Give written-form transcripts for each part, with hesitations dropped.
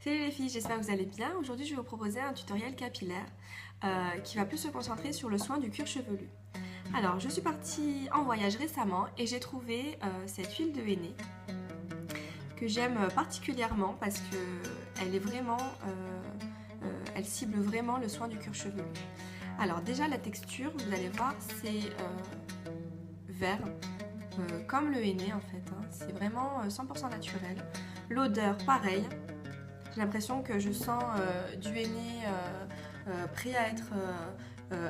Salut les filles, j'espère que vous allez bien. Aujourd'hui, je vais vous proposer un tutoriel capillaire qui va plus se concentrer sur le soin du cuir chevelu. Alors, je suis partie en voyage récemment et j'ai trouvé cette huile de henné que j'aime particulièrement parce que elle cible vraiment le soin du cuir chevelu. Alors déjà, la texture, vous allez voir, c'est vert, comme le henné en fait. C'est vraiment 100% naturel. L'odeur, pareil. J'ai l'impression que je sens du henné prêt à être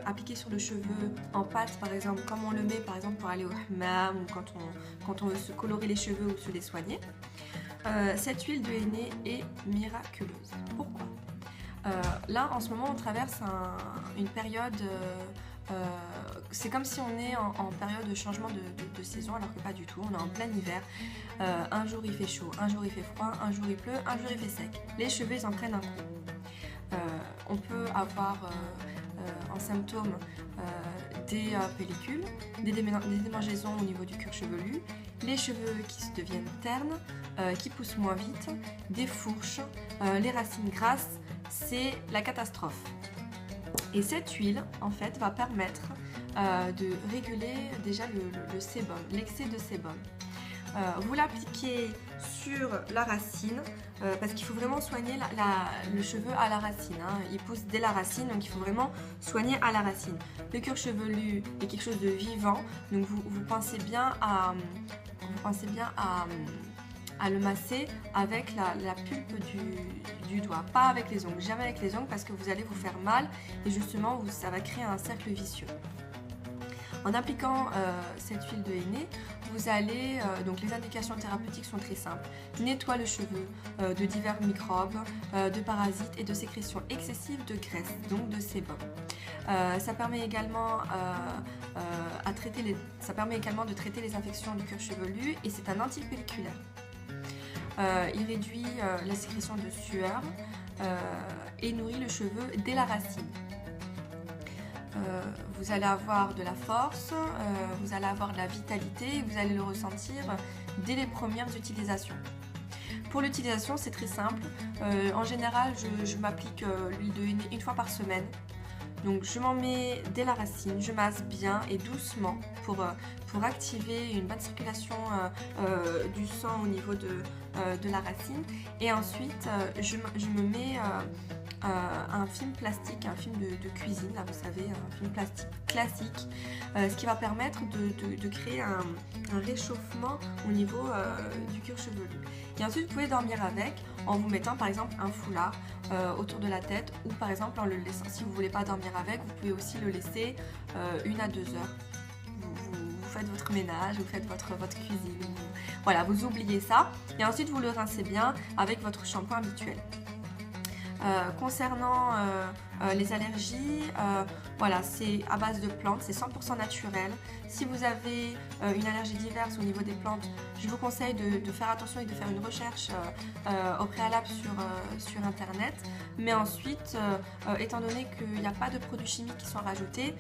appliqué sur le cheveu en pâte, par exemple, comme on le met par exemple pour aller au hammam ou quand on veut se colorer les cheveux ou se les soigner. Cette huile de henné est miraculeuse. Pourquoi? Là, en ce moment, on traverse une période... c'est comme si on est en période de changement de saison, alors que pas du tout. On est en plein hiver. Un jour il fait chaud, un jour il fait froid, un jour il pleut, un jour il fait sec. Les cheveux ils en prennent un coup. On peut avoir en symptômes des pellicules, des démangeaisons au niveau du cuir chevelu, les cheveux qui deviennent ternes, qui poussent moins vite, des fourches, les racines grasses. C'est la catastrophe. Et cette huile, en fait, va permettre de réguler déjà le sébum, l'excès de sébum. Vous l'appliquez sur la racine, parce qu'il faut vraiment soigner le cheveu à la racine. Il pousse dès la racine, donc il faut vraiment soigner à la racine. Le cuir chevelu est quelque chose de vivant, donc vous pensez bien à le masser avec la pulpe du doigt, pas avec les ongles, jamais avec les ongles parce que vous allez vous faire mal et justement ça va créer un cercle vicieux. En appliquant cette huile de henné, vous allez, donc les indications thérapeutiques sont très simples, nettoie le cheveu de divers microbes, de parasites et de sécrétions excessives de graisse, donc de sébum. Ça permet également de traiter les infections du cuir chevelu et c'est un antipelliculaire. Il réduit la sécrétion de sueur et nourrit le cheveu dès la racine. Vous allez avoir de la force, vous allez avoir de la vitalité et vous allez le ressentir dès les premières utilisations. Pour l'utilisation, c'est très simple. En général, je m'applique l'huile de henné une fois par semaine. Donc je m'en mets dès la racine, je masse bien et doucement pour activer une bonne circulation du sang au niveau de la racine. Et ensuite, je me mets un film plastique, un film de cuisine, là vous savez, un film plastique classique, ce qui va permettre de créer un réchauffement au niveau du cuir chevelu. Et ensuite vous pouvez dormir avec en vous mettant par exemple un foulard autour de la tête ou par exemple en le laissant, si vous ne voulez pas dormir avec, vous pouvez aussi le laisser 1 à 2 heures. Vous faites votre ménage, vous faites votre cuisine, voilà, vous oubliez ça et ensuite vous le rincez bien avec votre shampoing habituel. Concernant les allergies, voilà, c'est à base de plantes, c'est 100% naturel. Si vous avez une allergie diverse au niveau des plantes, je vous conseille de faire attention et de faire une recherche au préalable sur internet. Mais ensuite, étant donné qu'il n'y a pas de produits chimiques qui sont rajoutés,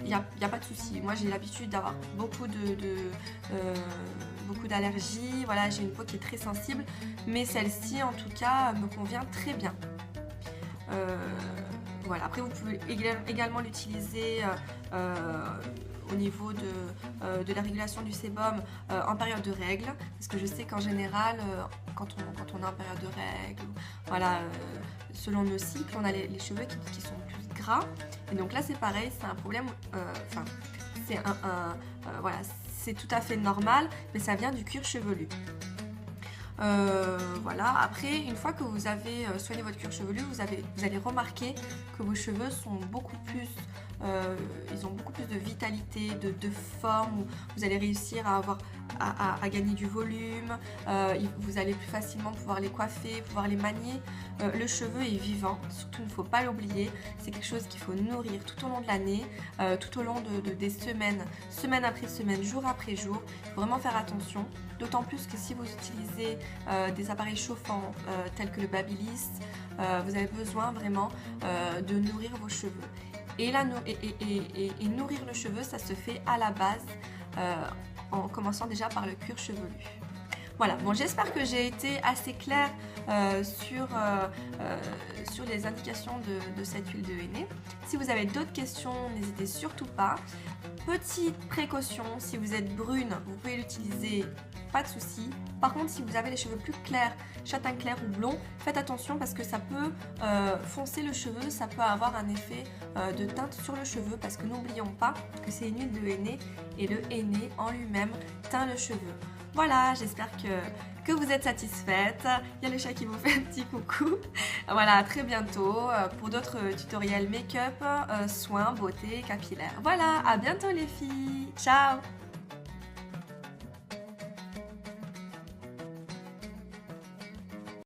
il n'y a pas de souci. Moi j'ai l'habitude d'avoir beaucoup d'allergies, voilà, j'ai une peau qui est très sensible, mais celle-ci en tout cas me convient très bien. Voilà. Après vous pouvez également l'utiliser au niveau de la régulation du sébum en période de règles, parce que je sais qu'en général quand on est en période de règles, voilà, selon nos cycles, on a les cheveux qui sont plus gras, et donc là c'est pareil, c'est un problème, c'est voilà, c'est tout à fait normal, mais ça vient du cuir chevelu. Voilà. Après, une fois que vous avez soigné votre cuir chevelu, vous allez remarquer que vos cheveux sont beaucoup plus, ils ont beaucoup plus de vitalité, de forme. Vous allez réussir à gagner du volume, vous allez plus facilement pouvoir les coiffer, pouvoir les manier. Le cheveu est vivant, surtout il ne faut pas l'oublier, c'est quelque chose qu'il faut nourrir tout au long de l'année, tout au long des semaines, semaine après semaine, jour après jour. Il faut vraiment faire attention, d'autant plus que si vous utilisez des appareils chauffants tels que le Babyliss, vous avez besoin vraiment de nourrir vos cheveux. Et nourrir le cheveu, ça se fait à la base en commençant déjà par le cuir chevelu. Voilà, bon, j'espère que j'ai été assez claire sur les indications de cette huile de henné. Si vous avez d'autres questions, n'hésitez surtout pas. Petite précaution, si vous êtes brune, vous pouvez l'utiliser, pas de souci. Par contre, si vous avez les cheveux plus clairs, châtain clair ou blond, faites attention parce que ça peut foncer le cheveu, ça peut avoir un effet de teinte sur le cheveu parce que n'oublions pas que c'est une huile de henné et le henné en lui-même teint le cheveu. Voilà, j'espère que vous êtes satisfaite. Il y a le chat qui vous fait un petit coucou. Voilà, à très bientôt pour d'autres tutoriels make-up, soins, beauté, capillaire. Voilà, à bientôt les filles. Ciao!